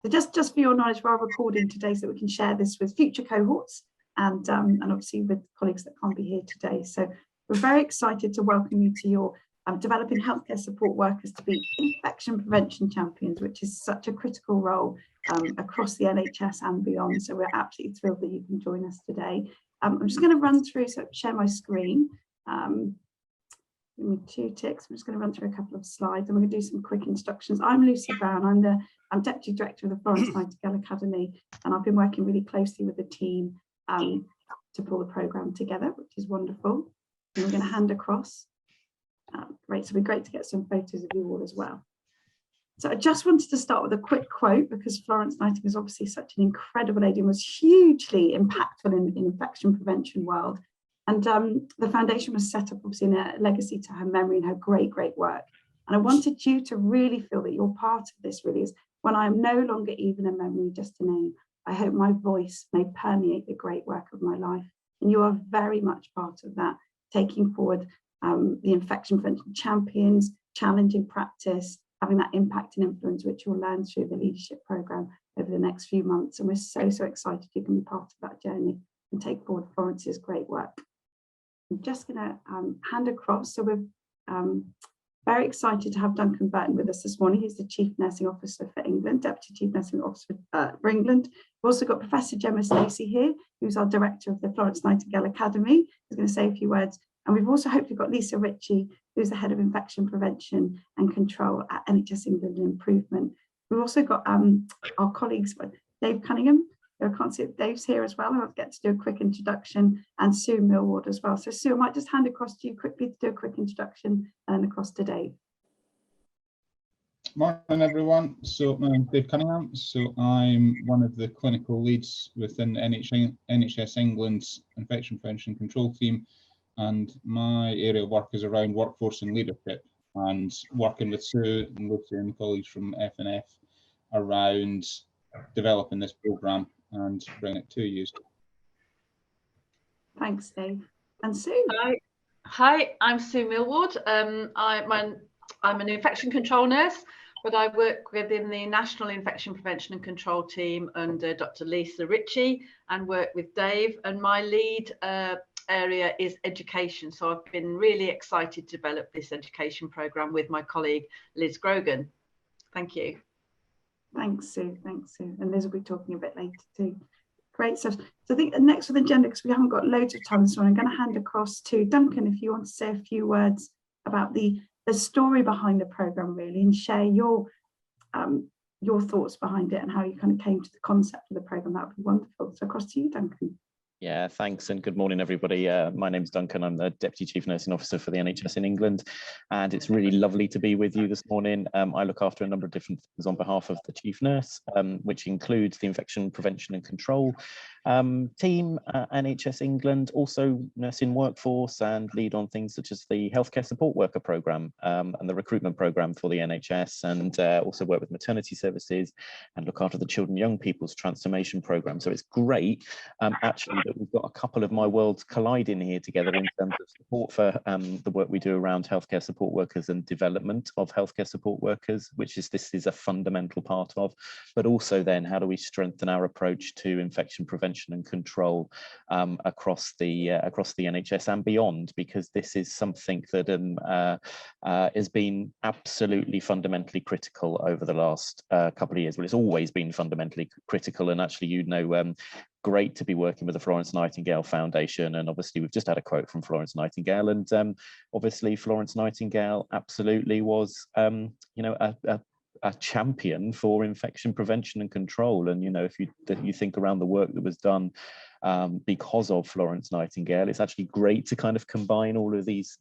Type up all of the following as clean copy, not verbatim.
So just for your knowledge, we're recording today so that we can share this with future cohorts and obviously with colleagues that can't be here today. So we're very excited to welcome you to your developing healthcare support workers to be infection prevention champions, which is such a critical role across the NHS and beyond. So we're absolutely thrilled that you can join us today. I'm just going to run through, so share my screen. Give me 2 ticks. I'm just going to run through a couple of slides and we're going to do some quick introductions. I'm Lucy Brown. I'm Deputy Director of the Florence Nightingale Academy, and I've been working really closely with the team to pull the programme together, which is wonderful. And we're going to hand across. Great, so it'd be great to get some photos of you all as well. So I just wanted to start with a quick quote because Florence Nightingale is obviously such an incredible lady and was hugely impactful in the infection prevention world. And the foundation was set up obviously in a legacy to her memory and her great work. And I wanted you to really feel that you're part of this really is when I am no longer even a memory, just a name. I hope my voice may permeate the great work of my life. And you are very much part of that, taking forward the infection prevention champions, challenging practice, having that impact and influence, which you'll learn through the leadership programme over the next few months. And we're so excited you can be part of that journey and take forward Florence's great work. I'm just going to hand across. So we're very excited to have Duncan Burton with us this morning. He's the Chief Nursing Officer for England, Deputy Chief Nursing Officer for England. We've also got Professor Gemma here, who's our Director of the Florence Nightingale Academy, who's going to say a few words. And we've also hopefully got Lisa Ritchie, who's the Head of Infection Prevention and Control at NHS England and Improvement. We've also got our colleagues, Dave Cunningham. I can't see if Dave's here as well. I'll get to do a quick introduction, and Sue Millward as well. So Sue, I might just hand across to you quickly to do a quick introduction and then across to Dave. Morning everyone. So my name's Dave Cunningham. So I'm one of the clinical leads within the NHS England's Infection Prevention Control team, and my area of work is around workforce and leadership, and working with Sue and Lucy and colleagues from F&F around developing this programme and bring it to you. Thanks, Dave. And Sue. Hi, I'm Sue Millward. I'm an infection control nurse, but I work within the National Infection Prevention and Control team under Dr. Lisa Ritchie and work with Dave. And my lead area is education. So I've been really excited to develop this education programme with my colleague Liz Grogan. Thank you. Thanks, Sue. Thanks, Sue. And Liz will be talking a bit later too. Great stuff. So I think next with the agenda, because we haven't got loads of time this morning, I'm going to hand across to Duncan if you want to say a few words about the story behind the programme really, and share your thoughts behind it and how you kind of came to the concept of the programme. That would be wonderful. So across to you, Duncan. Yeah, thanks and good morning everybody. My name's Duncan. I'm the Deputy Chief Nursing Officer for the NHS in England, and it's really lovely to be with you this morning. I look after a number of different things on behalf of the Chief Nurse, which includes the Infection Prevention and Control team at NHS England, also nursing workforce, and lead on things such as the Healthcare Support Worker Programme and the recruitment programme for the NHS, and also work with maternity services and look after the Children and Young People's Transformation Programme. So it's great actually that we've got a couple of my worlds colliding here together in terms of support for the work we do around healthcare support workers and development of healthcare support workers, which is this is a fundamental part of, but also then how do we strengthen our approach to infection prevention and control across the NHS and beyond, because this is something that has been absolutely fundamentally critical over the last couple of years. Well, it's always been fundamentally critical, and actually, great to be working with the Florence Nightingale Foundation, and obviously we've just had a quote from Florence Nightingale, and obviously Florence Nightingale absolutely was a champion for infection prevention and control. And if you think around the work that was done because of Florence Nightingale, it's actually great to kind of combine all of these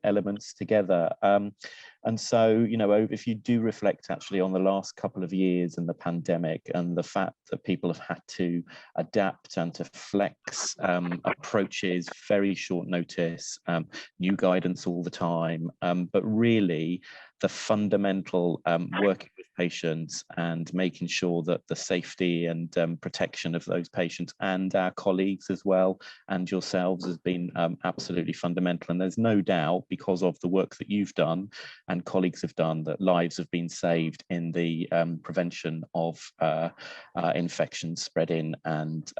elements together. And so, if you do reflect actually on the last couple of years and the pandemic and the fact that people have had to adapt and to flex approaches, very short notice, new guidance all the time, but really the fundamental working with patients and making sure that the safety and protection of those patients and our colleagues as well and yourselves has been absolutely fundamental. And there's no doubt, because of the work that you've done and colleagues have done, that lives have been saved in the prevention of infections spreading and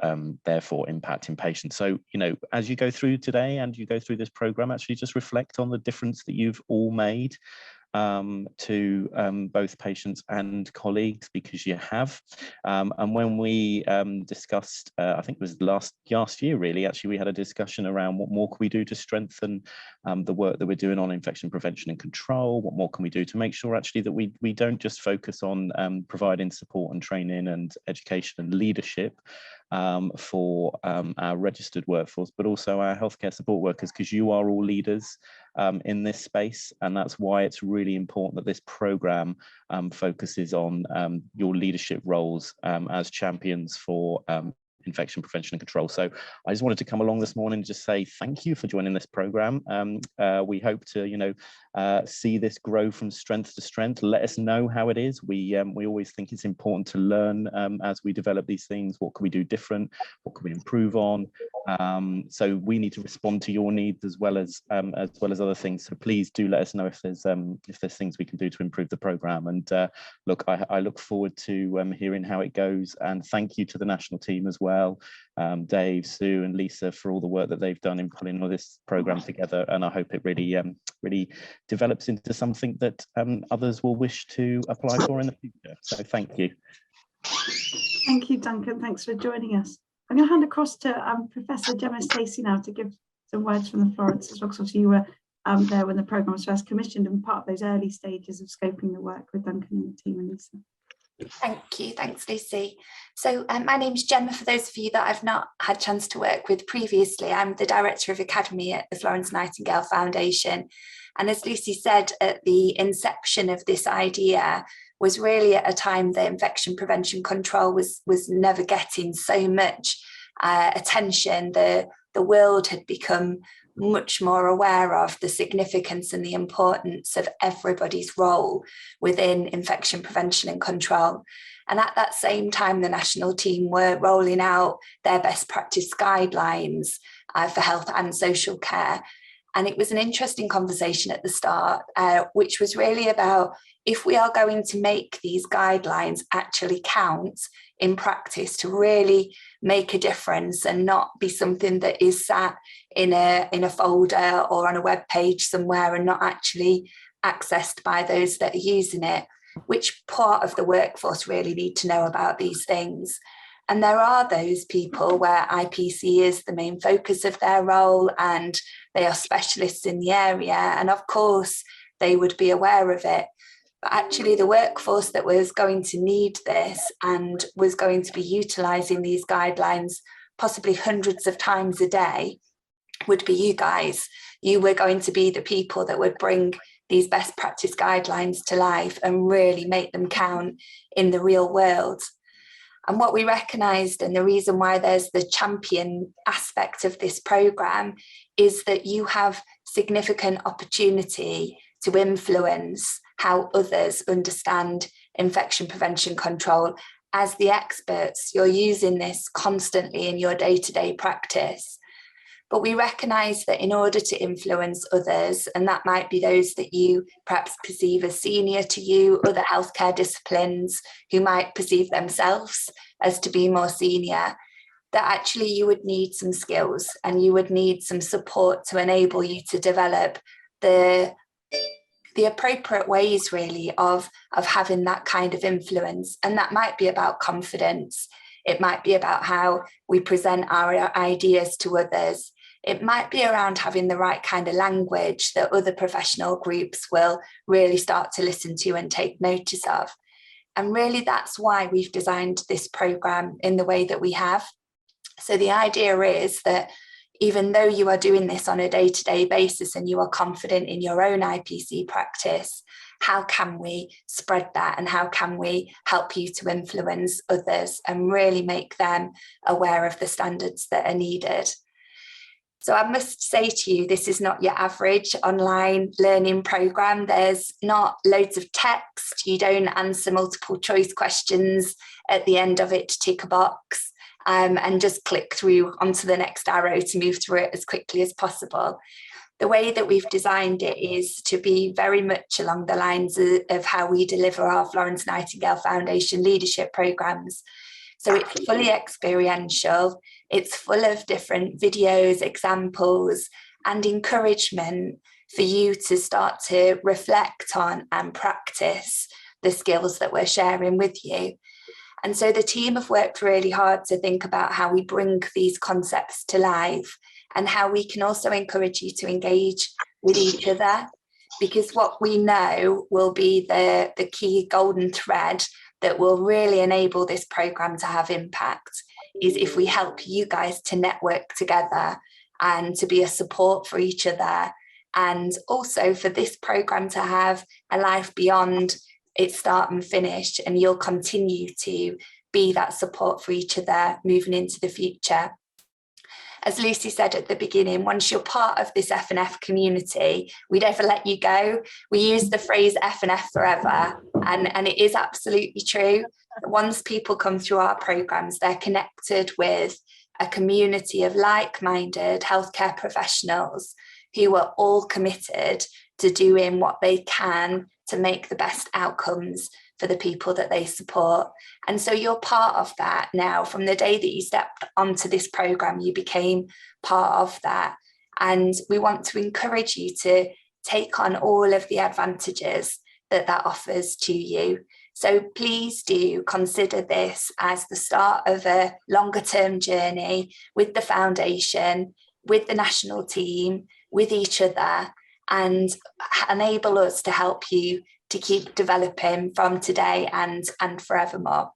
therefore impacting patients. So, you know, as you go through today and you go through this program, actually just reflect on the difference that you've all made to both patients and colleagues, because you have. And when we discussed, I think it was last year really, actually, we had a discussion around what more can we do to strengthen the work that we're doing on infection prevention and control. What more can we do to make sure actually that we don't just focus on providing support and training and education and leadership for our registered workforce, but also our healthcare support workers, because you are all leaders in this space, and that's why it's really important that this program focuses on your leadership roles as champions for infection prevention and control. So I just wanted to come along this morning and just say thank you for joining this program. We hope to, you know, see this grow from strength to strength. Let us know how it is. We always think it's important to learn as we develop these things. What can we do different? What can we improve on? So we need to respond to your needs as well as other things. So please do let us know if there's things we can do to improve the program. And look, I look forward to hearing how it goes. And thank you to the national team as well. Dave, Sue and Lisa for all the work that they've done in pulling all this program together, and I hope it really develops into something that others will wish to apply for in the future. So thank you. Thank you, Duncan. Thanks for joining us. I'm going to hand across to Professor Gemma Stacey now to give some words from the Florence as well, because you were there when the programme was first commissioned and part of those early stages of scoping the work with Duncan and the team and Lisa. Thank you. Thanks, Lucy. So my name's Gemma, for those of you that I've not had a chance to work with previously. I'm the Director of Academy at the Florence Nightingale Foundation. And as Lucy said, at the inception of this idea was really at a time that infection prevention control was never getting so much attention. The world had become much more aware of the significance and the importance of everybody's role within infection prevention and control. And at that same time, the national team were rolling out their best practice guidelines for health and social care. And it was an interesting conversation at the start, which was really about, if we are going to make these guidelines actually count in practice to really make a difference and not be something that is sat in a folder or on a web page somewhere and not actually accessed by those that are using it, which part of the workforce really need to know about these things. And there are those people where IPC is the main focus of their role and they are specialists in the area, and of course they would be aware of it. But actually the workforce that was going to need this and was going to be utilising these guidelines possibly hundreds of times a day would be you guys. You were going to be the people that would bring these best practice guidelines to life and really make them count in the real world. And what we recognised, and the reason why there's the champion aspect of this programme, is that you have significant opportunity to influence how others understand infection prevention control. As the experts, you're using this constantly in your day-to-day practice. But we recognise that in order to influence others, and that might be those that you perhaps perceive as senior to you, other healthcare disciplines who might perceive themselves as to be more senior, that actually you would need some skills and you would need some support to enable you to develop the appropriate ways really of having that kind of influence. And that might be about confidence. It might be about how we present our ideas to others. It might be around having the right kind of language that other professional groups will really start to listen to and take notice of. And really that's why we've designed this programme in the way that we have. So the idea is that even though you are doing this on a day-to-day basis and you are confident in your own IPC practice, how can we spread that and how can we help you to influence others and really make them aware of the standards that are needed? So I must say to you, this is not your average online learning programme. There's not loads of text. You don't answer multiple choice questions at the end of it to tick a box and just click through onto the next arrow to move through it as quickly as possible. The way that we've designed it is to be very much along the lines of how we deliver our Florence Nightingale Foundation leadership programmes. So it's fully experiential, it's full of different videos, examples, and encouragement for you to start to reflect on and practice the skills that we're sharing with you. And so the team have worked really hard to think about how we bring these concepts to life and how we can also encourage you to engage with each other, because what we know will be the key golden thread that will really enable this programme to have impact is if we help you guys to network together and to be a support for each other, and also for this programme to have a life beyond its start and finish, and you'll continue to be that support for each other moving into the future. As Lucy said at the beginning, once you're part of this F&F community, we never let you go. We use the phrase F&F forever, and it is absolutely true. Once people come through our programmes, they're connected with a community of like-minded healthcare professionals who are all committed to doing what they can to make the best outcomes for the people that they support. And so you're part of that now. From the day that you stepped onto this programme, you became part of that. And we want to encourage you to take on all of the advantages that offers to you. So please do consider this as the start of a longer term journey with the foundation, with the national team, with each other, and enable us to help you to keep developing from today and forevermore.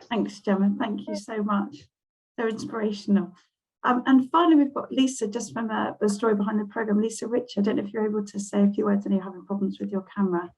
Thanks, Gemma. Thank you so much. They're inspirational. And finally, we've got Lisa, just from the story behind the programme. Lisa Rich, I don't know if you're able to say a few words. I know you're having problems with your camera.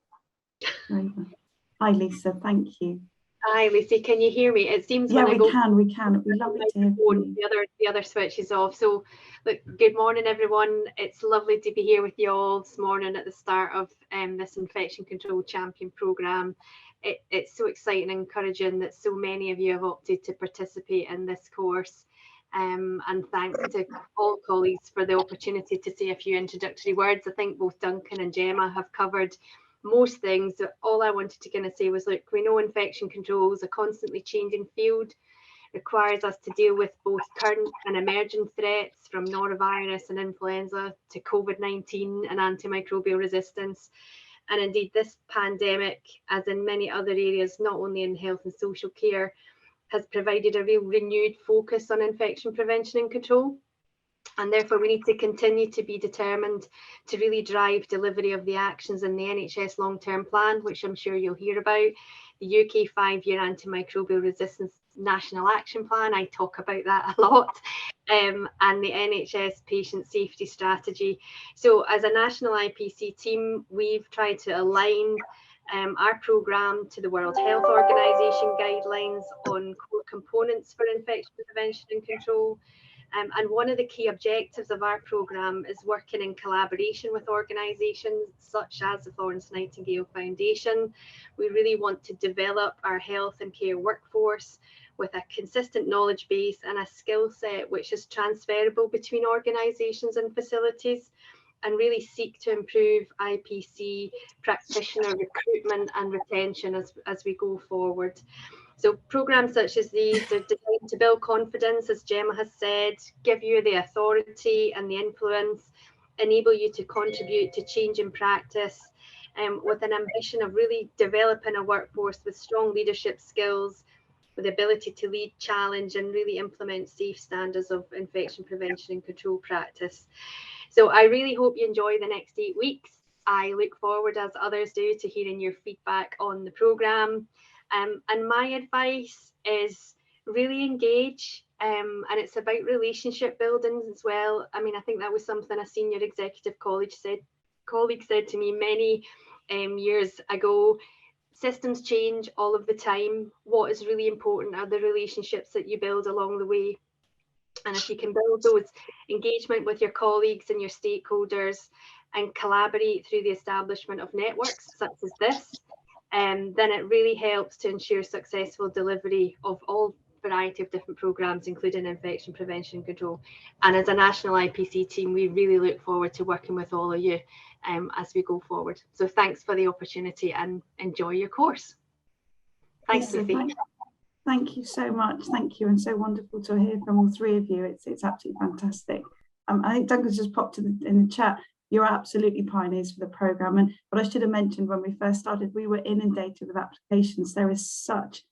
Hi, Lisa. Thank you. Hi, Lucy. Can you hear me? It seems yeah, when we can. We love it to hear you. The other switch is off. So, look, good morning, everyone. It's lovely to be here with you all this morning at the start of this Infection Control Champion programme. It's so exciting and encouraging that so many of you have opted to participate in this course. And thanks to all colleagues for the opportunity to say a few introductory words. I think both Duncan and Gemma have covered most things. All I wanted to kind of say was, look, we know infection control is a constantly changing field, requires us to deal with both current and emerging threats from norovirus and influenza to COVID-19 and antimicrobial resistance. And indeed, this pandemic, as in many other areas, not only in health and social care, has provided a real renewed focus on infection prevention and control. And therefore, we need to continue to be determined to really drive delivery of the actions in the NHS long-term plan, which I'm sure you'll hear about, the UK 5-year antimicrobial resistance national action plan. I talk about that a lot, and the NHS patient safety strategy. So as a national IPC team, we've tried to align our programme to the World Health Organization guidelines on core components for infection prevention and control. And one of the key objectives of our programme is working in collaboration with organisations such as the Florence Nightingale Foundation. We really want to develop our health and care workforce with a consistent knowledge base and a skill set which is transferable between organisations and facilities, and really seek to improve IPC practitioner recruitment and retention as we go forward. So programmes such as these are designed to build confidence, as Gemma has said, give you the authority and the influence, enable you to contribute to change in practice, with an ambition of really developing a workforce with strong leadership skills, with the ability to lead, challenge and really implement safe standards of infection prevention and control practice. So I really hope you enjoy the next 8 weeks. I look forward, as others do, to hearing your feedback on the programme. And my advice is really engage, and it's about relationship building as well. I mean, I think that was something a senior executive colleague said to me many years ago. Systems change all of the time. What is really important are the relationships that you build along the way. And if you can build those engagement with your colleagues and your stakeholders and collaborate through the establishment of networks such as this, then it really helps to ensure successful delivery of all variety of different programmes, including infection prevention and control. And as a national IPC team, we really look forward to working with all of you as we go forward. So thanks for the opportunity and enjoy your course. Thanks, Lucy. Thank you so much. Thank you, and so wonderful to hear from all three of you. It's absolutely fantastic. I think Duncan's just popped in the chat. You're absolutely pioneers for the programme. And what I should have mentioned when we first started, we were inundated with applications. There is such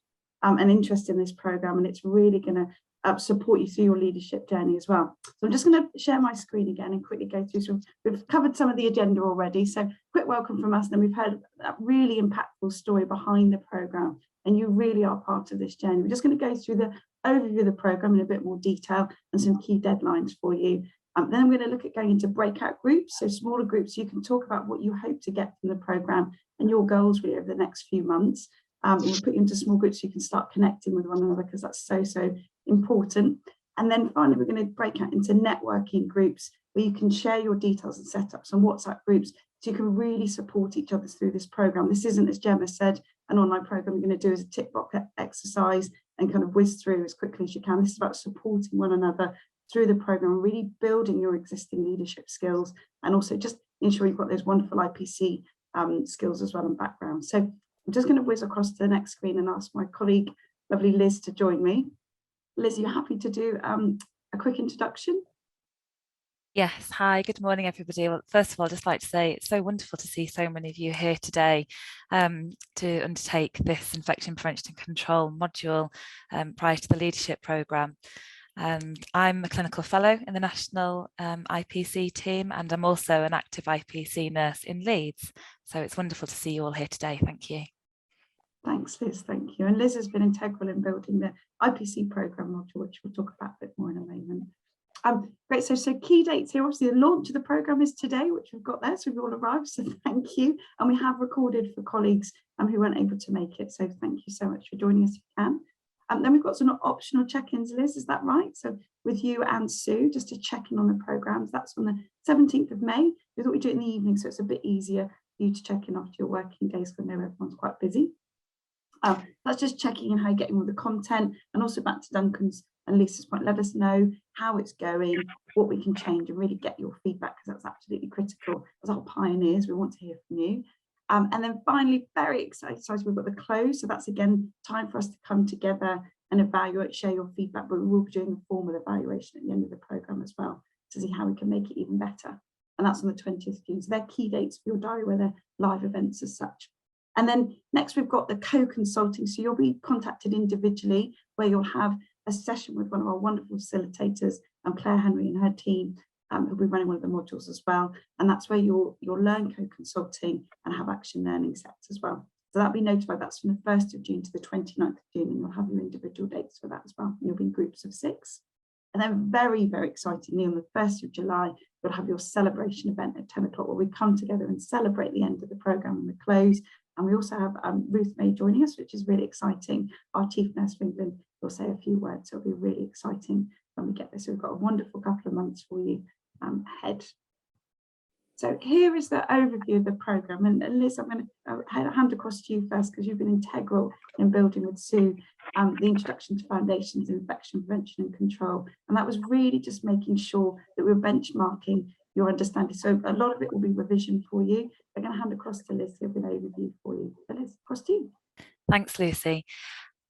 an interest in this programme, and it's really going to support you through your leadership journey as well. So I'm just going to share my screen again and quickly go through some. We've covered some of the agenda already, so quick welcome from us. And then we've heard that really impactful story behind the programme, and you really are part of this journey. We're just going to go through the overview of the programme in a bit more detail and some key deadlines for you. Then I'm going to look at going into breakout groups, so smaller groups, so you can talk about what you hope to get from the programme and your goals really over the next few months. We'll put you into small groups so you can start connecting with one another, because that's so important. And then finally, we're going to break out into networking groups where you can share your details and setups on WhatsApp groups, so you can really support each other through this programme. This isn't, as Gemma said, an online programme you're going to do as a tick box exercise and kind of whiz through as quickly as you can. This is about supporting one another through the programme, really building your existing leadership skills, and also just ensure you've got those wonderful IPC skills as well and background. So I'm just going to whiz across to the next screen and ask my colleague, lovely Liz, to join me. Liz, are you happy to do a quick introduction? Yes, hi, good morning everybody. Well, first of all, I'd just like to say it's so wonderful to see so many of you here today to undertake this infection prevention and control module prior to the leadership programme. I'm a clinical fellow in the national IPC team, and I'm also an active IPC nurse in Leeds. So it's wonderful to see you all here today. Thank you. Thanks, Liz. Thank you. And Liz has been integral in building the IPC programme module, which we'll talk about a bit more in a moment. Great. So key dates here. Obviously, the launch of the programme is today, which we've got there. So we've all arrived. So thank you. And we have recorded for colleagues who weren't able to make it. So thank you so much for joining us if you can. Then we've got some optional check-ins, Liz, is that right? So with you and Sue, just to check in on the programmes. That's on the 17th of May. We thought we'd do it in the evening, so it's a bit easier for you to check in after your working days, because I know everyone's quite busy. That's just checking in how you're getting all the content, and also back to Duncan's and Lisa's point, let us know how it's going, what we can change, and really get your feedback, because that's absolutely critical. As our pioneers, we want to hear from you. And then finally, very excited, we've got the close. So that's again time for us to come together and evaluate, share your feedback, but we will be doing a formal evaluation at the end of the programme as well to see how we can make it even better. And that's on the 20th of June. So they're key dates for your diary, where they're live events as such. And then next we've got the co-consulting. So you'll be contacted individually, where you'll have a session with one of our wonderful facilitators, Claire Henry and her team, who'll be running one of the modules as well. And that's where you'll learn co-consulting and have action learning sets as well. So that'll be notified. That's from the 1st of June to the 29th of June, and you'll have your individual dates for that as well. And you'll be in groups of 6. And then very, very excitingly, on the 1st of July, you'll have your celebration event at 10 o'clock, where we come together and celebrate the end of the programme and the close. And we also have Ruth May joining us, which is really exciting. Our Chief Nurse of England will say a few words, so it'll be really exciting when we get this. So we've got a wonderful couple of months for you ahead. So here is the overview of the programme. And Liz, I'm going to hand across to you first, because you've been integral in building with Sue the introduction to foundations in infection prevention and control. And that was really just making sure that we're benchmarking your understanding. So a lot of it will be revision for you. I'm going to hand across to Liz to give an overview for you. So Liz, across to you. Thanks, Lucy.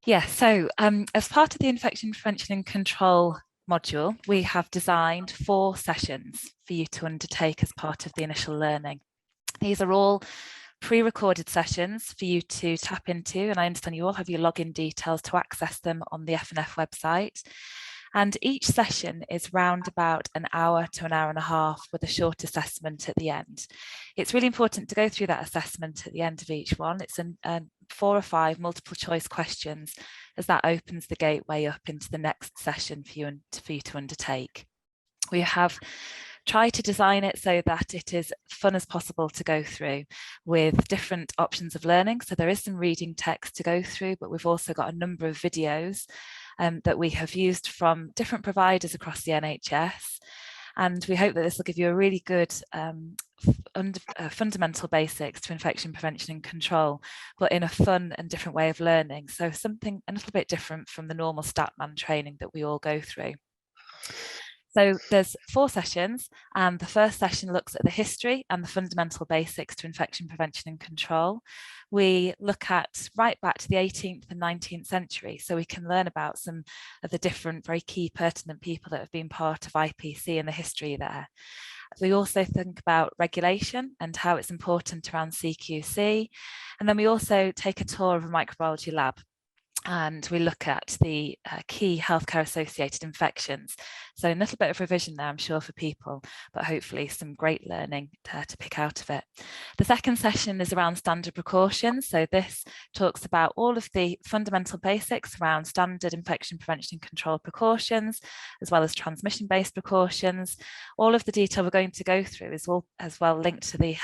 Yeah, so as part of the infection prevention and control module, we have designed 4 sessions for you to undertake as part of the initial learning. These are all pre-recorded sessions for you to tap into, and I understand you all have your login details to access them on the F&F website. And each session is round about an hour to an hour and a half, with a short assessment at the end. It's really important to go through that assessment at the end of each one. It's 4 or 5 multiple choice questions, as that opens the gateway up into the next session for you to undertake. We have tried to design it so that it is fun as possible to go through, with different options of learning. So there is some reading text to go through, but we've also got a number of videos that we have used from different providers across the NHS. And we hope that this will give you a really good fundamental basics to infection prevention and control, but in a fun and different way of learning. So something a little bit different from the normal Statman training that we all go through. So there's 4 sessions, and the first session looks at the history and the fundamental basics to infection prevention and control. We look at right back to the 18th and 19th century, so we can learn about some of the different very key pertinent people that have been part of IPC and the history there. We also think about regulation and how it's important around CQC. And then we also take a tour of a microbiology lab, and we look at the key healthcare associated infections. So a little bit of revision there, I'm sure, for people, but hopefully some great learning to pick out of it. The second session is around standard precautions. So this talks about all of the fundamental basics around standard infection prevention and control precautions, as well as transmission-based precautions. All of the detail we're going to go through is all as well linked to the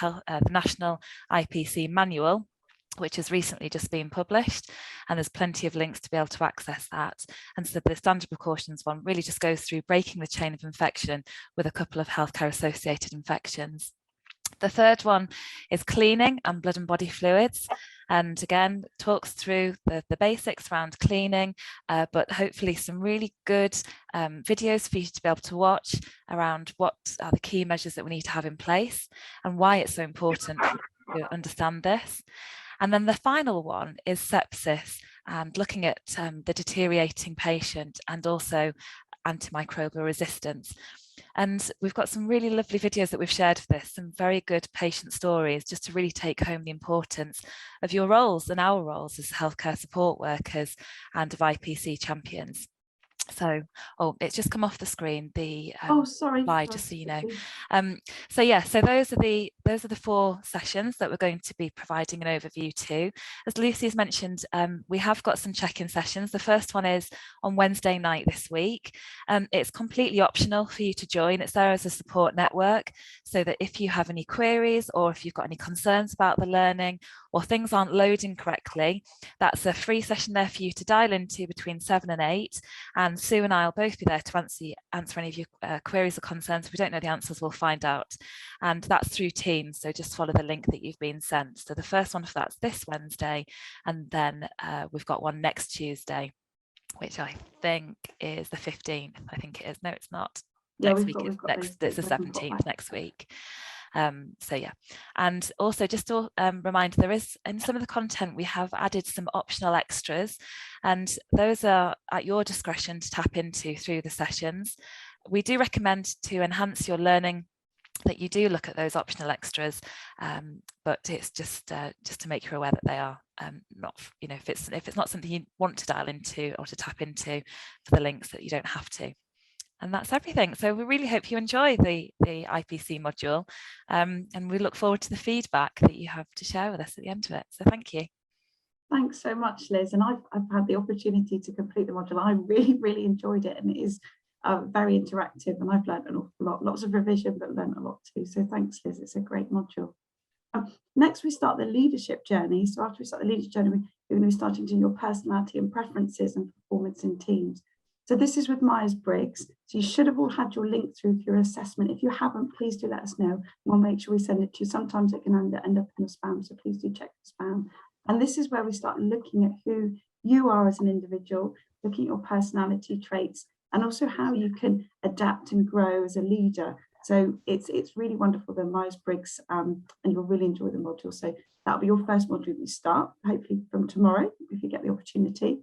National IPC manual, which has recently just been published, and there's plenty of links to be able to access that. And so the standard precautions one really just goes through breaking the chain of infection with a couple of healthcare associated infections. The third one is cleaning and blood and body fluids, and again talks through the basics around cleaning, but hopefully some really good videos for you to be able to watch around what are the key measures that we need to have in place and why it's so important to understand this. And then the final one is sepsis, and looking at the deteriorating patient and also antimicrobial resistance. And we've got some really lovely videos that we've shared of this, some very good patient stories, just to really take home the importance of your roles and our roles as healthcare support workers and of IPC champions. So, it's just come off the screen, the slide, just so you know. So yeah, so those are the 4 sessions that we're going to be providing an overview to. As Lucy has mentioned, we have got some check-in sessions. The first one is on Wednesday night this week. It's completely optional for you to join. It's there as a support network, so that if you have any queries or if you've got any concerns about the learning or things aren't loading correctly, that's a free session there for you to dial into between 7 and 8. And Sue and I will both be there to answer any of your queries or concerns. If we don't know the answers, we'll find out. And that's through Teams, so just follow the link that you've been sent. So the first one for that's this Wednesday, and then we've got one next Tuesday, which I think is the 15th. I think it is. No, it's not. Yeah, next week it's the 17th next week. So yeah, and also just to remind, there is in some of the content we have added some optional extras, and those are at your discretion to tap into through the sessions. We do recommend to enhance your learning that you do look at those optional extras, but it's just to make you aware that they are not, if it's not something you want to dial into or to tap into for the links, that you don't have to. And that's everything. So we really hope you enjoy the IPC module, and we look forward to the feedback that you have to share with us at the end of it. So thank you. Thanks so much, Liz. And I've had the opportunity to complete the module. I really enjoyed it, and it is very interactive, and I've learned an awful lot, lots of revision, but learned a lot too. So thanks, Liz. It's a great module. Next, we start the leadership journey. So after we start the leadership journey, we're going to be starting to do your personality and preferences and performance in teams. So this is with Myers-Briggs. So you should have all had your link through for your assessment. If you haven't, please do let us know. We'll make sure we send it to you. Sometimes it can end up in the spam, so please do check the spam. And this is where we start looking at who you are as an individual, looking at your personality traits, and also how you can adapt and grow as a leader. So it's really wonderful, the Myers-Briggs, and you'll really enjoy the module. So that'll be your first module you start, hopefully from tomorrow, if you get the opportunity.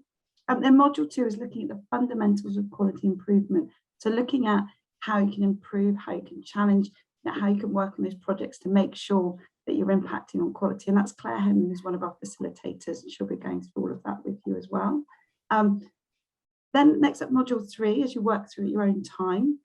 Then module 2 is looking at the fundamentals of quality improvement. So looking at how you can improve, how you can challenge, how you can work on those projects to make sure that you're impacting on quality. And that's Claire Henry, who's one of our facilitators, and she'll be going through all of that with you as well. Then next up, module 3, as you work through at your own time,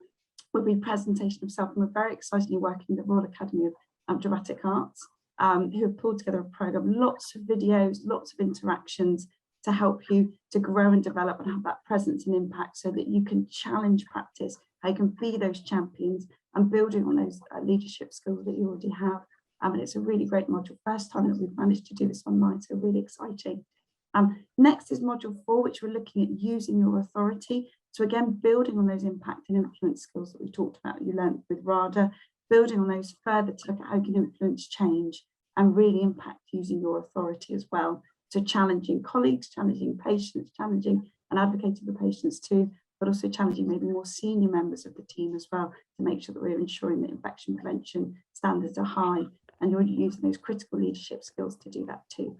will be presentation of self. And we're very excitedly working with the Royal Academy of Dramatic Arts, who have pulled together a programme, lots of videos, lots of interactions, to help you to grow and develop and have that presence and impact, so that you can challenge practice, how you can be those champions and building on those leadership skills that you already have. And it's a really great module. First time that we've managed to do this online, so really exciting. Next is module 4, which we're looking at using your authority. So again, building on those impact and influence skills that we talked about, you learned with RADA, building on those further to look at how you can influence change and really impact using your authority as well. So challenging colleagues, challenging patients, challenging and advocating for patients too, but also challenging maybe more senior members of the team as well to make sure that we're ensuring that infection prevention standards are high, and you're using those critical leadership skills to do that too.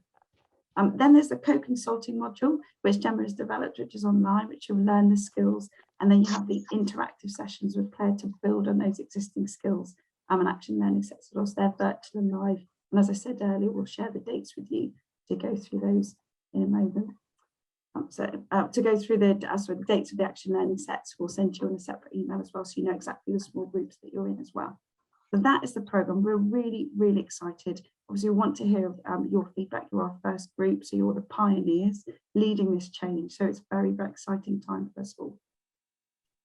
Then there's the co-consulting module, which Gemma has developed, which is online, which you'll learn the skills, and then you have the interactive sessions with Claire to build on those existing skills and action learning sets. So they're virtual and live, and as I said earlier, we'll share the dates with you to go through those in a moment. To go through the dates of the action learning sets, we'll send you on a separate email as well, so you know exactly the small groups that you're in as well. So that is the programme. We're really, really excited. Obviously, we want to hear your feedback. You're our first group, so you're the pioneers leading this change. So it's a very, very exciting time for us all.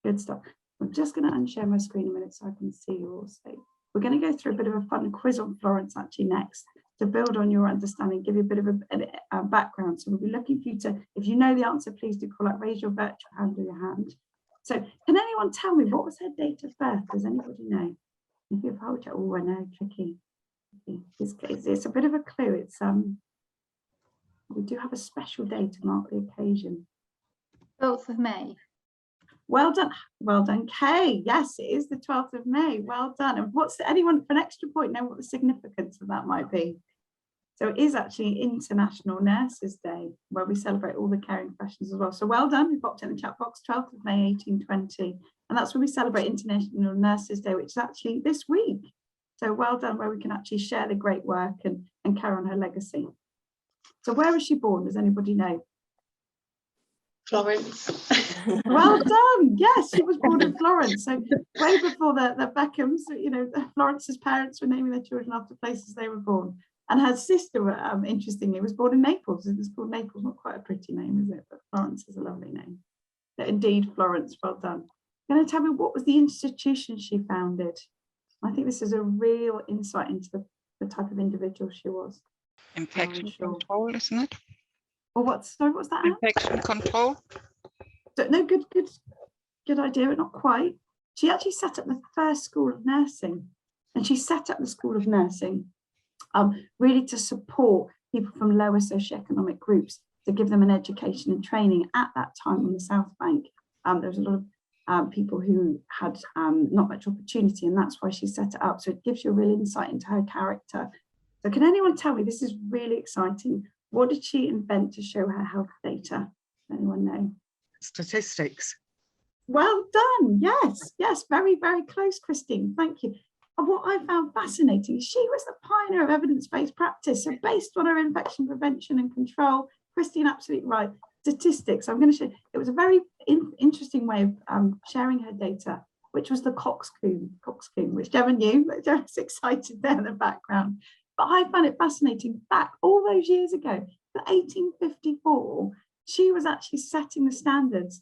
Good stuff. I'm just going to unshare my screen a minute so I can see you all. So we're going to go through a bit of a fun quiz on Florence actually next to build on your understanding, give you a bit of a background. So we'll be looking for you to, if you know the answer, please do call out, raise your virtual hand or your hand. So can anyone tell me what was her date of birth? Does anybody know? If you've held it, oh, I know, tricky. It's a bit of a clue. It's we do have a special day to mark the occasion. 12th of May. Well done, Kay. Yes, it is the 12th of May. Well done. And what's anyone for an extra point know what the significance of that might be? So it is actually International Nurses Day, where we celebrate all the caring professions as well. So well done. We popped in the chat box, 12th of May 1820. And that's when we celebrate International Nurses Day, which is actually this week. So well done, where we can actually share the great work and carry on her legacy. So where was she born? Does anybody know? Florence. Well done. Yes, she was born in Florence. So way before the Beckhams, you know, Florence's parents were naming their children after places they were born. And her sister, interestingly, was born in Naples. It's called Naples, not quite a pretty name, is it? But Florence is a lovely name. But indeed, Florence, well done. Going to tell me what was the institution she founded? I think this is a real insight into the type of individual she was. Infection control, isn't it? Or what's that? Infection control. So, no, good idea, but not quite. She actually set up the first school of nursing, and she set up the school of nursing really to support people from lower socioeconomic groups, to give them an education and training. At that time on the South Bank, there was a lot of people who had not much opportunity, and that's why she set it up. So it gives you a real insight into her character. So can anyone tell me, this is really exciting, what did she invent to show her health data? Anyone know? Statistics. Well done. Yes, very, very close, Christine. Thank you. And what I found fascinating is she was the pioneer of evidence-based practice. So based on her infection prevention and control, Christine, absolutely right. Statistics. I'm going to show. It was a very interesting way of sharing her data, which was the coxcomb, which Gemma knew. Gemma's excited there in the background. But I found it fascinating. Back all those years ago, 1854, she was actually setting the standards,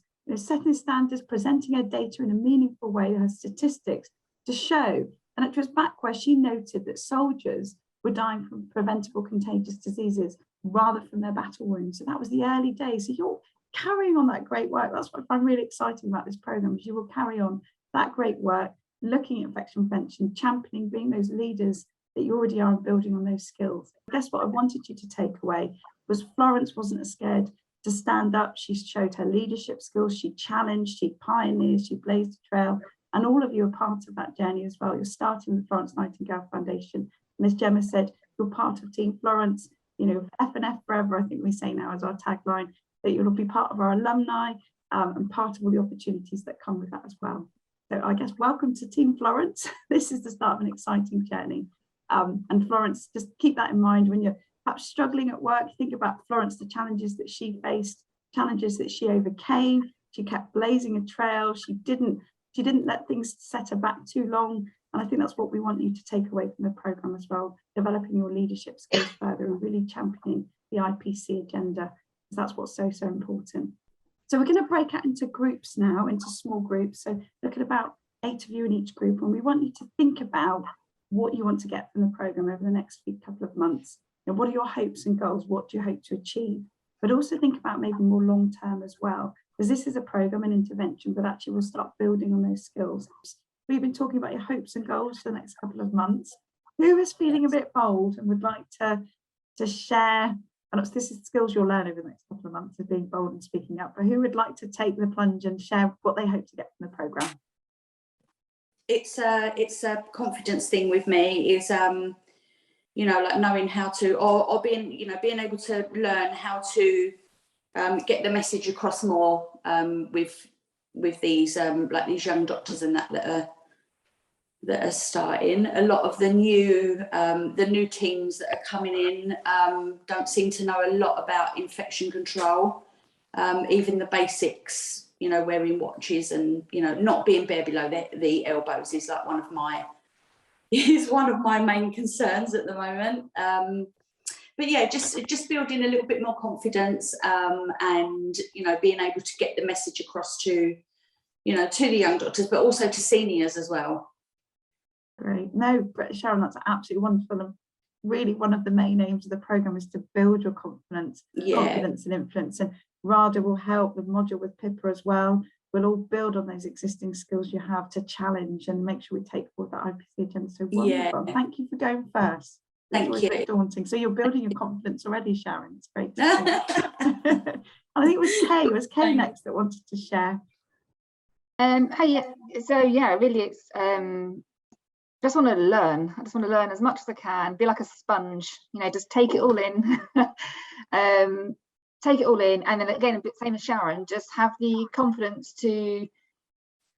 presenting her data in a meaningful way, her statistics to show. And it was back where she noted that soldiers were dying from preventable contagious diseases rather from their battle wounds. So that was the early days. So you're carrying on that great work. That's what I find really exciting about this program, is you will carry on that great work, looking at infection prevention, championing, being those leaders that you already are, and building on those skills. I guess what I wanted you to take away was Florence wasn't scared to stand up. She showed her leadership skills, she challenged, she pioneered, she blazed a trail, and all of you are part of that journey as well. You're starting the Florence Nightingale Foundation, and as Gemma said, you're part of Team Florence. You know, F&F forever, I think we say now as our tagline, that you'll be part of our alumni and part of all the opportunities that come with that as well. So I guess welcome to Team Florence. This is the start of an exciting journey. And Florence, just keep that in mind when you're perhaps struggling at work. Think about Florence, the challenges that she faced, challenges that she overcame. She kept blazing a trail. She didn't let things set her back too long. And I think that's what we want you to take away from the programme as well, developing your leadership skills further and really championing the IPC agenda, because that's what's so, so important. So we're going to break out into groups now, into small groups. So look at about 8 of you in each group, and we want you to think about what you want to get from the programme over the next couple of months. And what are your hopes and goals? What do you hope to achieve? but also think about maybe more long term as well, because this is a program and intervention, but actually we'll start building on those skills. We've been talking about your hopes and goals for the next couple of months. Who is feeling a bit bold and would like to share, and this is skills you'll learn over the next couple of months of being bold and speaking up, but who would like to take the plunge and share what they hope to get from the program? It's a confidence thing with me, is you know, like knowing how to, or being, you know, being able to learn how to get the message across more with these like these young doctors and that are starting. A lot of the new teams that are coming in don't seem to know a lot about infection control, even the basics. You know, wearing watches and, you know, not being bare below the elbows is like one of my main concerns at the moment. But yeah, just building a little bit more confidence and, you know, being able to get the message across to, you know, to the young doctors, but also to seniors as well. Great. No, Sharon, that's absolutely wonderful. And really one of the main aims of the programme is to build your confidence and influence. And RADA will help the module with Pippa as well. We'll all build on those existing skills you have to challenge and make sure we take forward that IPC agenda. So wonderful. Yeah. Thank you for going first. Thank you. A bit daunting. So you're building your confidence already, Sharon. It's great to see. I think it was Kay next that wanted to share. Hey, so yeah, really, it's just want to learn. I just want to learn as much as I can. Be like a sponge, you know, just take it all in. Take it all in, and then again, a bit same as Sharon, just have the confidence to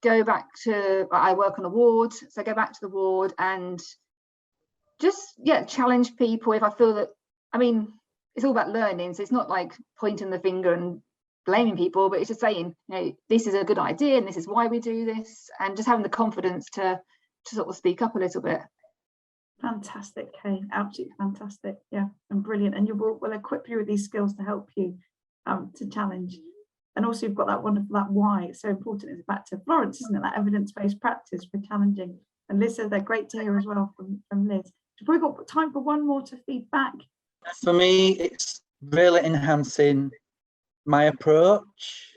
go back to, I work on a ward, so go back to the ward and just, yeah, challenge people if I feel that, I mean, it's all about learning, so it's not like pointing the finger and blaming people, but it's just saying, you know, this is a good idea and this is why we do this, and just having the confidence to sort of speak up a little bit. Fantastic, Kay, absolutely fantastic. Yeah, and brilliant. And we'll equip you with these skills to help you to challenge. And also you've got that wonderful, that why it's so important. It's back to Florence, isn't it? That evidence-based practice for challenging. And Liz said they're great to hear as well from Liz. We've got time for one more to feed back. For me, it's really enhancing my approach.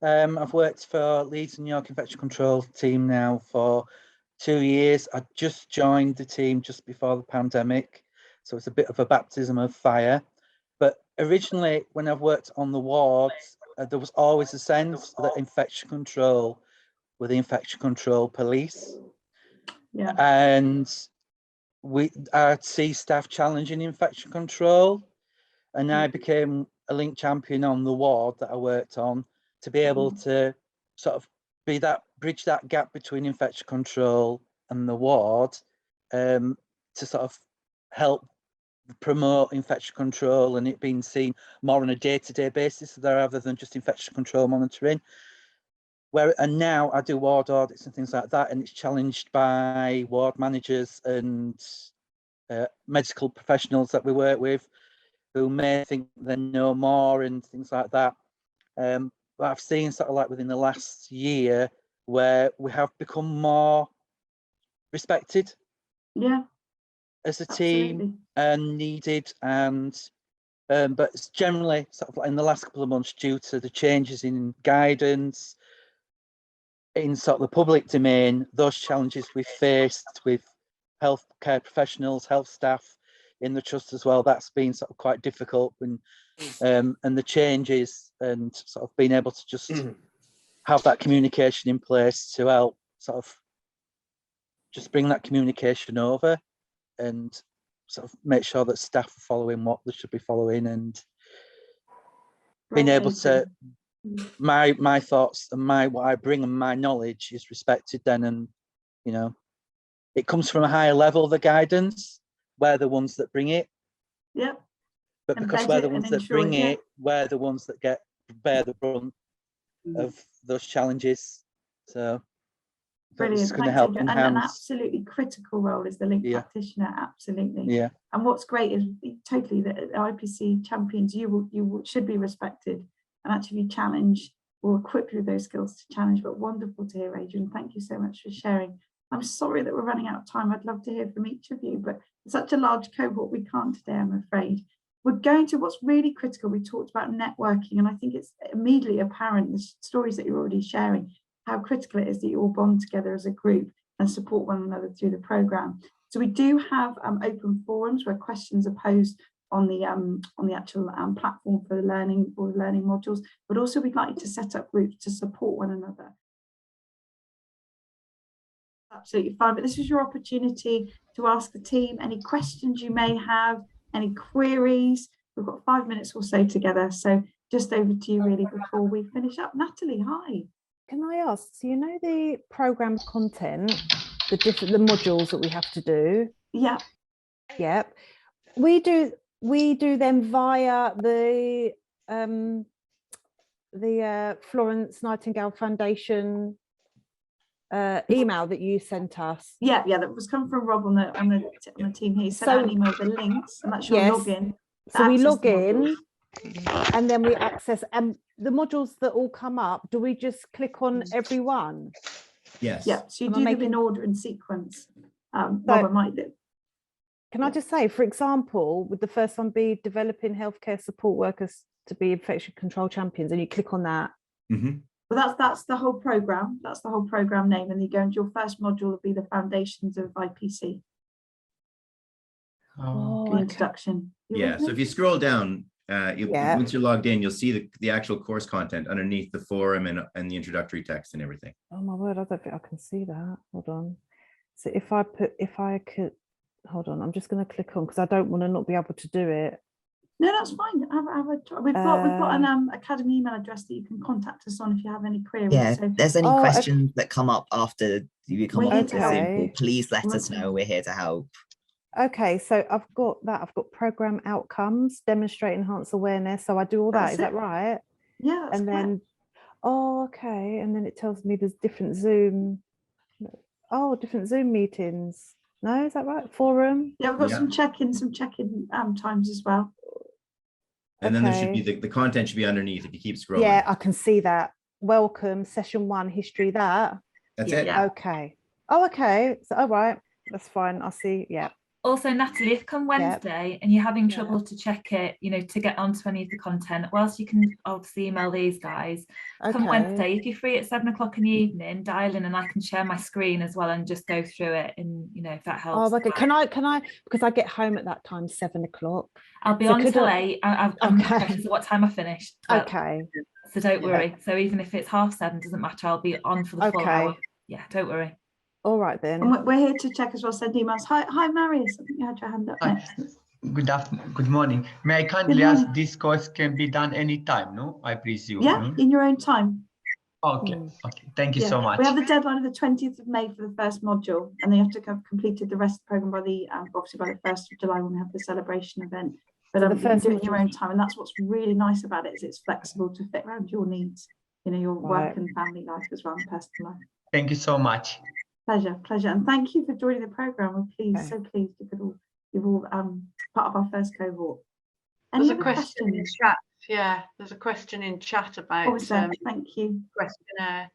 I've worked for Leeds and York Infection Control team now for 2 years. I just joined the team just before the pandemic, so it's a bit of a baptism of fire. But originally, when I've worked on the wards, there was always a sense that infection control were the infection control police. Yeah. And I'd see staff challenging infection control, and I became a link champion on the ward that I worked on to be able to sort of bridge that gap between infection control and the ward, to sort of help promote infection control and it being seen more on a day-to-day basis rather than just infection control monitoring. And now I do ward audits and things like that, and it's challenged by ward managers and medical professionals that we work with who may think they know more and things like that. But I've seen sort of like within the last year where we have become more respected, as a team and needed, and but it's generally sort of like in the last couple of months, due to the changes in guidance in sort of the public domain, those challenges we faced with healthcare professionals, health staff in the trust as well, that's been sort of quite difficult, and the changes and sort of being able to just have that communication in place to help sort of just bring that communication over and sort of make sure that staff are following what they should be following, and being able to my thoughts and what I bring and my knowledge is respected then, and you know, it comes from a higher level, the guidance, we're the ones that bring it, but because we're the ones that bring it, we're the ones that bear the brunt of those challenges. So brilliant. It's going to help enhance. And an absolutely critical role is the link practitioner, absolutely. And what's great is totally that IPC champions, you should be respected and actually challenge or equip you with those skills to challenge. But wonderful to hear, Adrian. Thank you so much for sharing. I'm sorry that we're running out of time. I'd love to hear from each of you, but it's such a large cohort, we can't today, I'm afraid. we're going to what's really critical. We talked about networking, and I think it's immediately apparent, the stories that you're already sharing, how critical it is that you all bond together as a group and support one another through the programme. So we do have open forums where questions are posed on the actual platform for the learning or learning modules, but also we'd like to set up groups to support one another. Absolutely fine, but this is your opportunity to ask the team any questions you may have, any queries. We've got 5 minutes or so together, so just over to you really before we finish up. Natalie, hi. Can I ask, so you know the programme content, the modules that we have to do? Yeah. Yep. We do them via the Florence Nightingale Foundation email that you sent us. Yeah, that was come from Rob on the team here. He sent out an email with the links, and that's your login. So we log in, and then we access, and the modules that all come up, do we just click on every one? Yes. Yeah, so you do them in order and sequence. Robert might do. Can I just say, for example, would the first one be developing healthcare support workers to be infection control champions, and you click on that? Mm-hmm. Well, that's the whole program. That's the whole program name, and you go into your first module will be the foundations of IPC. The introduction. Yeah. So if you scroll down, once you're logged in, you'll see the actual course content underneath the forum and the introductory text and everything. Oh my word! I don't think I can see that. Hold on. So if I could, hold on. I'm just going to click on because I don't want to not be able to do it. No, that's fine. We've got an academy email address that you can contact us on if you have any queries. Yeah, so, if there's any questions that come up after you come off the Zoom, please let us know. We're here to help. Okay, so I've got that. I've got program outcomes, demonstrate, enhance awareness. So I do all that. Is that right? Yeah. And then, okay. And then it tells me there's different Zoom meetings. No, is that right? Forum. Yeah, we've got some check-in times as well. And then there should be the content should be underneath if you keep scrolling. Yeah, I can see that. Welcome, session 1, history, that. That's it. Yeah. Okay. Oh, okay. So, all right. That's fine. I'll see. Yeah. Also, Natalie, if come Wednesday and you're having trouble to check it, to get onto any of the content, whilst you can obviously email these guys, come Wednesday, if you're free at 7 o'clock in the evening, dial in and I can share my screen as well and just go through it. And if that helps. Oh, okay. Can I? Because I get home at that time, 7 o'clock. I'll be on till 8. I'm questions at what time I finished. Okay. So don't worry. So even if it's 7:30, doesn't matter. I'll be on for the full hour. Yeah, don't worry. All right then. And we're here to check as well, send emails. Hi Marius, I think you had your hand up next. Good afternoon, good morning. May I kindly ask, this course can be done anytime, no? I presume. Yeah, in your own time. Okay, okay. Thank you so much. We have the deadline of the 20th of May for the first module, and they have to have completed the rest of the program by the obviously by the 1st of July when we have the celebration event. But you can do it in your own time, and that's what's really nice about it, is it's flexible to fit around your needs, your work and family life as well, and personal life. Thank you so much. Pleasure, and thank you for joining the program. We're pleased, so pleased you're all part of our first cohort. There's a question in chat. Yeah, there's a question in chat about thank you. Questionnaire.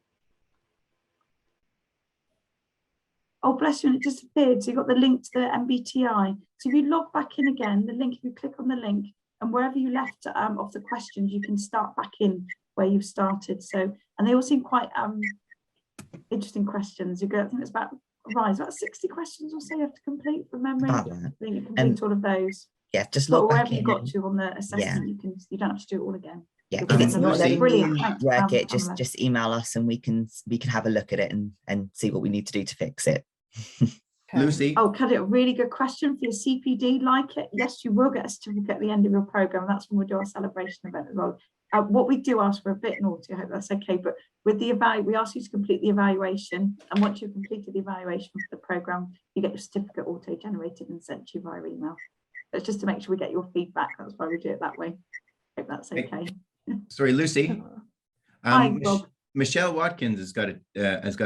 Oh, bless you, and it disappeared. So you've got the link to the MBTI. So if you log back in again, the link, if you click on the link, and wherever you left off the questions, you can start back in where you've started. So, and they all seem quite interesting questions. I think it's about 60 questions or so you have to complete from memory. I think you complete all of those. Yeah, just log back wherever in. you got to on the assessment, you don't have to do it all all again. Yeah, if it's not letting you work it, Pamela. just email us and we can have a look at it and see what we need to do to fix it. Lucy. Oh, Caddy, a really good question for your CPD. Like it? Yes, you will get a certificate at the end of your program. That's when we'll do our celebration event as well. What we do ask for, a bit naughty, I hope that's okay, but with the we ask you to complete the evaluation, and once you've completed the evaluation for the program, you get your certificate auto-generated and sent to you via email. It's just to make sure we get your feedback. That's why we do it that way. Hope that's okay. Sorry, Lucy. Hi, Bob. Michelle Watkins has got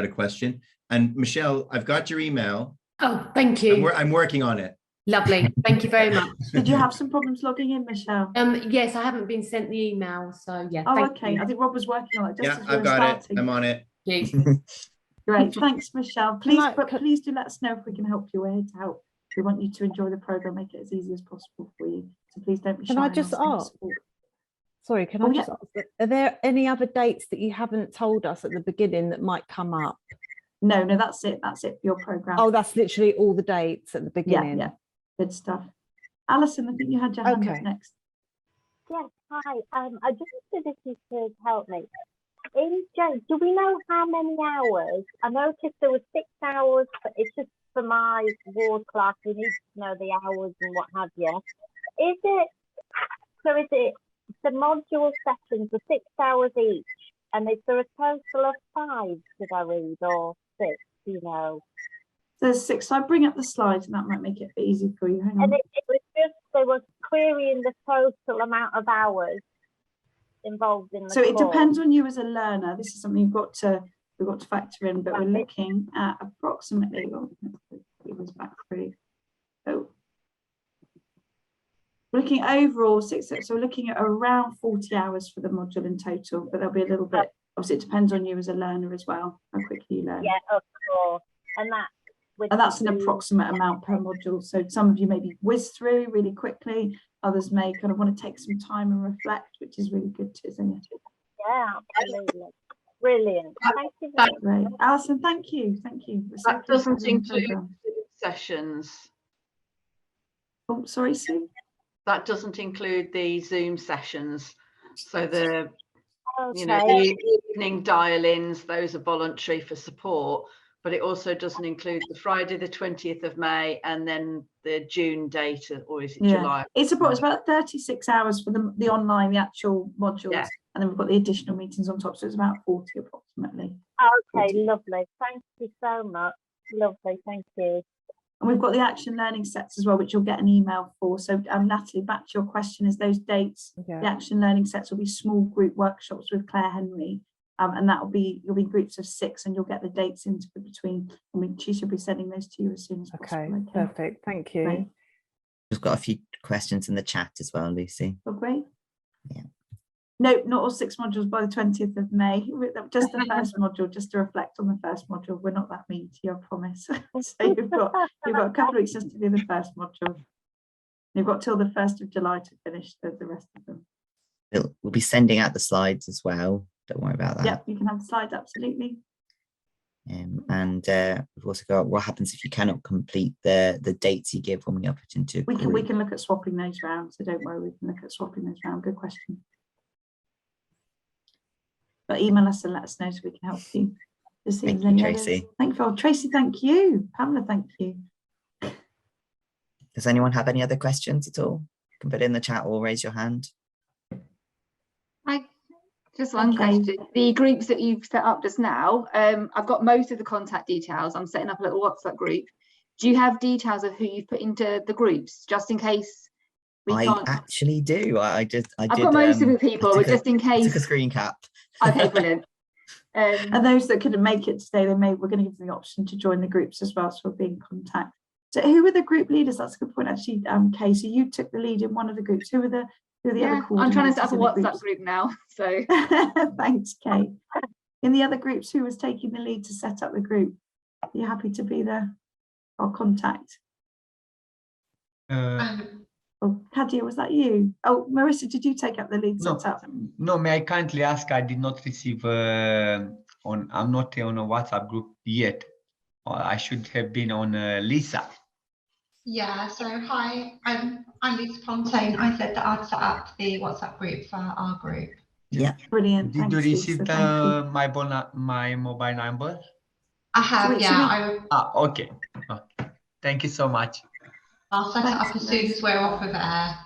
a question, and Michelle, I've got your email. Oh, thank you. I'm working on it. Lovely. Thank you very much. Did you have some problems logging in, Michelle? Yes, I haven't been sent the email, so yeah. Oh, okay. I think Rob was working on it. Yeah, I've got it. I'm on it. Great. Thanks, Michelle. Please do let us know if we can help you. We're here to help. We want you to enjoy the program, make it as easy as possible for you. So please don't be shy. Can I just ask? Sorry, can I just ask, are there any other dates that you haven't told us at the beginning that might come up? No, that's it. That's it for your program. Oh, that's literally all the dates at the beginning. Yeah, good stuff. Alison, I think you had your hand up next. Yes, hi. I just wondered if you could help me. In Jane, do we know how many hours? I noticed there were 6 hours, but it's just for my ward class. We need to know the hours and what have you. Is it the module sessions are 6 hours each, and is there a total of 5? Did I read, or 6? You know. There's 6. So I bring up the slides, and that might make it a bit easy for you. Hang on. And it was just they were querying the total amount of hours involved in the So it course. depends on you as a learner. This is something we've got to factor in, but we're looking at approximately, it was back through. Oh, we're looking at overall 6, so we're looking at around 40 hours for the module in total, but there'll be a little bit, obviously it depends on you as a learner as well, how quickly you learn. Yeah, of course. And that's an approximate amount per module. So some of you maybe whiz through really quickly, others may kind of want to take some time and reflect, which is really good too, isn't it? Yeah, absolutely. Brilliant. Thank you very much. Alison, thank you. Thank you. That doesn't include sessions. Oh, sorry, Sue? That doesn't include the Zoom sessions. So the Okay. the evening dial-ins, those are voluntary for support, but it also doesn't include the Friday the 20th of May and then the June date, or is it July? It's about 36 hours for the online, the actual modules, and then we've got the additional meetings on top, so it's about 40 approximately. Okay, lovely. Thank you so much. Lovely, thank you. And we've got the action learning sets as well, which you'll get an email for. So Natalie, back to your question, is those dates, the action learning sets will be small group workshops with Claire Henry. And you'll be groups of 6, and you'll get the dates into between. She should be sending those to you as soon as possible. Okay, perfect. Thank you. Great. We've got a few questions in the chat as well, Lucy. Oh, great. Yeah. No, not all 6 modules by the 20th of May. Just the first module, just to reflect on the first module. We're not that mean to you, I promise. So you've got a couple of weeks just to do the first module. You've got till the 1st of July to finish the rest of them. We'll be sending out the slides as well. Don't worry about that. Yeah, you can have the slides, absolutely. And we've also got what happens if you cannot complete the dates you give when we are put into we can look at swapping those around, so don't worry, we can look at swapping those around. Good question. But email us and let us know so we can help you. Thank you, Tracy. Thank you, Tracy. Thank you, Pamela. Thank you. Does anyone have any other questions at all? You can put it in the chat or raise your hand. Just one question. The groups that you've set up just now, I've got most of the contact details. I'm setting up a little WhatsApp group. Do you have details of who you've put into the groups, just in case we can't? I actually do. I've got most of the people, but just in case. Took a screen cap. Okay, brilliant. And those that couldn't make it today, we're going to give them the option to join the groups as well, so we'll be in contact. So who were the group leaders? That's a good point, actually, Kay. So you took the lead in one of the groups. Who were the other coordinators? I'm trying to set up a WhatsApp group now. So thanks, Kay. In the other groups, who was taking the lead to set up the group? Are you happy to be our contact? Oh, Kadia, was that you? Oh, Marissa, did you take up the lead setup? No, may I kindly ask? I did not receive I'm not on a WhatsApp group yet. I should have been on Lisa. Yeah, so hi, I'm Lisa Fontaine. I said that I'd set up the WhatsApp group for our group. Yeah, brilliant. Did you receive my mobile number? I have, okay. Thank you so much. I'll set it up as soon as we're off of air.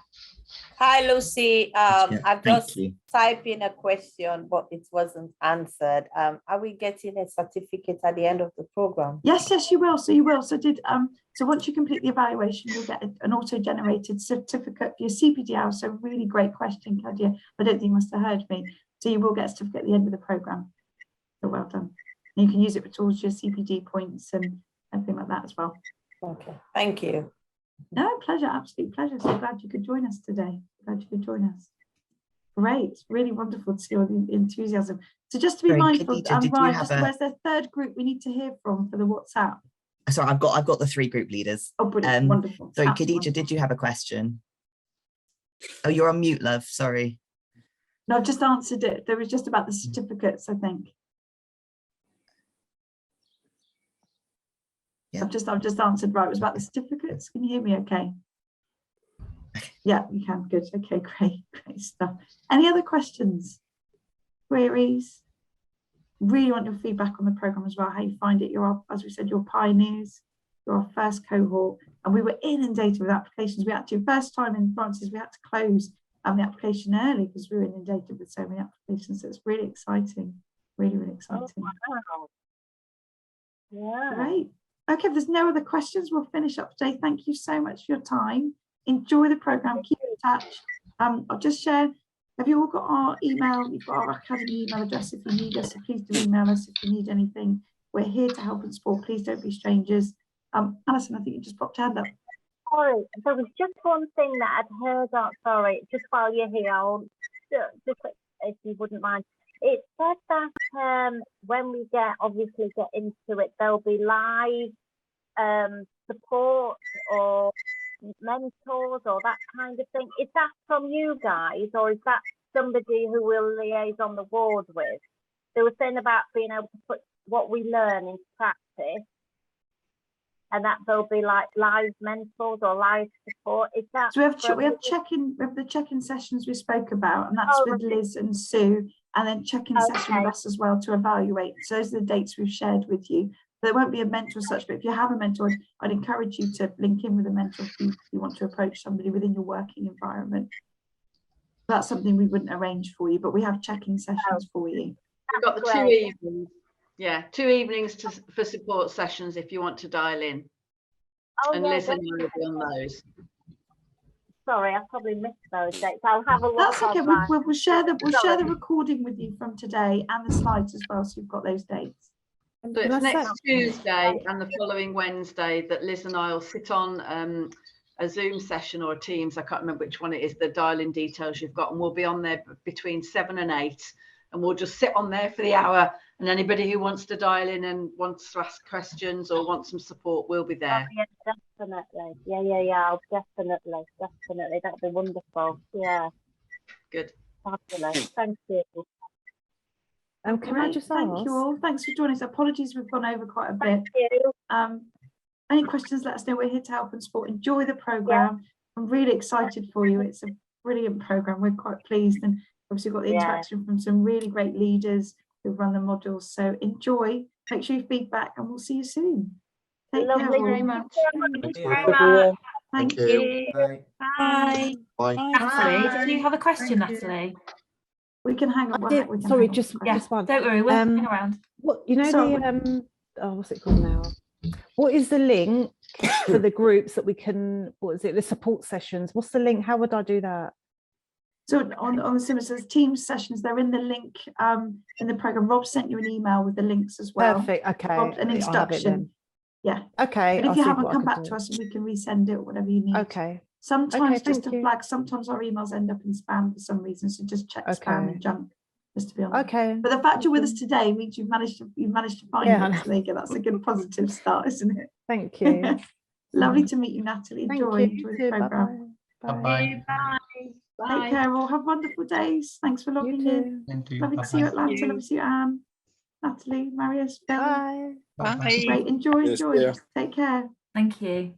Hi, Lucy. I've just typed in a question, but it wasn't answered. Are we getting a certificate at the end of the program? Yes, you will. So you will. So once you complete the evaluation, you'll get an auto-generated certificate for your CPD hours. So really great question, Kadia. I don't think you must have heard me. So you will get a certificate at the end of the program. So well done. And you can use it towards your CPD points and everything like that as well. Okay, thank you. No, pleasure, absolute pleasure. So glad you could join us today. Glad you could join us. Great, it's really wonderful to see all the enthusiasm. So just to be mindful, Ryan, where's the third group we need to hear from for the WhatsApp? Sorry, I've got the 3 group leaders. Oh, brilliant, wonderful. Sorry, That's Khadija, wonderful. did you have a question? Oh, you're on mute, love. Sorry. No, I've just answered it. There was just about the certificates, I think. Yeah. I've just answered right. It was about the certificates. Can you hear me okay? Yeah, you can. Good. Okay, great stuff. Any other questions? Queries? Really want your feedback on the programme as well, how you find it. You're, as we said, you're pioneers. You're our first cohort, and we were inundated with applications. We actually, first time in Francis, we had to close the application early because we were inundated with so many applications. So it's really exciting, really exciting. Oh, wow. Yeah. Great. Okay, if there's no other questions, we'll finish up today. Thank you so much for your time. Enjoy the programme, keep in touch. I'll just share, have you all got our email? You've got our Academy email address if you need us, so please do email us if you need anything. We're here to help and support. Please don't be strangers. Alison, I think you just popped your hand up. Sorry, there was just one thing that I'd heard out, sorry, just while you're here, I'll just if you wouldn't mind. It said that when we obviously get into it, there'll be live support or mentors or that kind of thing. Is that from you guys, or is that somebody who will liaise on the ward with? They were saying about being able to put what we learn into practice, and that there'll be like live mentors or live support. Is that so we have the check-in sessions we spoke about, and that's with Liz and Sue, and then check-in session with us as well to evaluate. So those are the dates we've shared with you. There won't be a mentor as such, but if you have a mentor, I'd encourage you to link in with a mentor if you want to approach somebody within your working environment. That's something we wouldn't arrange for you, but we have check-in sessions for you. We've got the 2 evenings. Yeah, 2 evenings for support sessions if you want to dial in. And Liz and you will be on those. Sorry, I probably missed those dates. I'll have a look. That's okay. We'll share the recording with you from today and the slides as well, so you've got those dates. So it's next Tuesday and the following Wednesday that Liz and I will sit on a Zoom session or a Teams. I can't remember which one it is. The dial-in details you've got, and we'll be on there between 7 and 8, and we'll just sit on there for the hour. And anybody who wants to dial in and wants to ask questions or want some support will be there. Oh, yeah, definitely. Yeah. Definitely. That'd be wonderful. Yeah. Good. Fabulous. Thank you. Can I just ask? Thank you all. Thanks for joining us. Apologies, we've gone over quite a bit. Thank you. Any questions, let us know. We're here to help and support. Enjoy the programme. Yeah. I'm really excited for you. It's a brilliant programme. We're quite pleased, and obviously got the interaction from some really great leaders who've run the modules. So enjoy. Make sure you feedback, and we'll see you soon. Take care. Lovely, very much. Thank you very much. Thank you. Bye. Bye. Natalie, did you have a question, Natalie? We can hang on. Sorry, just one. Don't worry, we'll hang around. What the what's it called now? What is the link for the groups that we can? What is it? The support sessions. What's the link? How would I do that? So on the similar Teams sessions, they're in the link in the program. Rob sent you an email with the links as well. Perfect. Okay. Rob, an introduction. Yeah. Okay. But if you haven't, come back to us and we can resend it or whatever you need. Okay. Sometimes just to flag, sometimes our emails end up in spam for some reason. So just check spam and junk, just to be honest. Okay. But the fact you're with us today means you've managed to find it. So there you go. That's a good positive start, isn't it? Thank you. Lovely to meet you, Natalie. Enjoy the programme. Bye. Bye. Take care all. Have wonderful days. Thanks for logging in. Lovely to see you, Atlanta. Lovely to see you, Anne, Natalie, Marius, Bill. Bye. Bye. Great. Enjoy. Take care. Thank you.